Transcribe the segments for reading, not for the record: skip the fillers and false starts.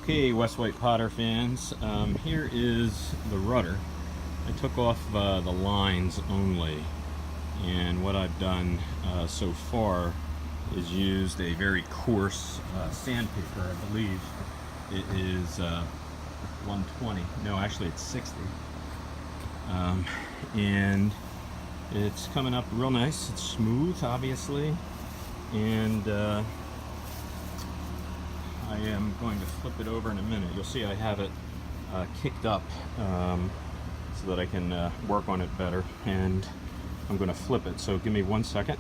Okay, West Wight Potter fans, here is the rudder. I took off the lines only, and what I've done so far is used a very coarse sandpaper. I believe it is 120. No, actually it's 60. And it's coming up real nice. It's smooth, obviously, and I am going to flip it over in a minute. You'll see I have it kicked up so that I can work on it better, and I'm going to flip it. So give me 1 second.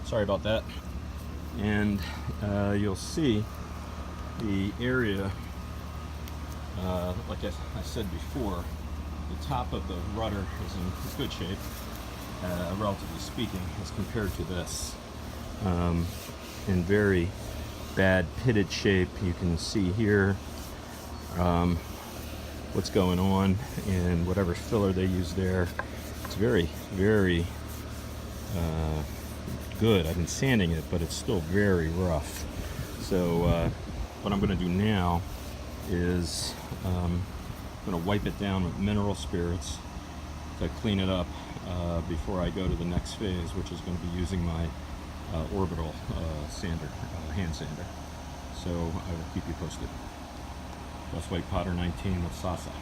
Sorry about that. And you'll see the area, like I said before, the top of the rudder is in good shape, relatively speaking, as compared to this. In very bad pitted shape. You can see here what's going on, and whatever filler they use there. It's very, very good. I've been sanding it, but it's still very rough. So what I'm going to do now is I'm going to wipe it down with mineral spirits to clean it up before I go to the next phase, which is going to be using my orbital sander, hand sander. So I will keep you posted. West Wight Potter 19 with Sasa.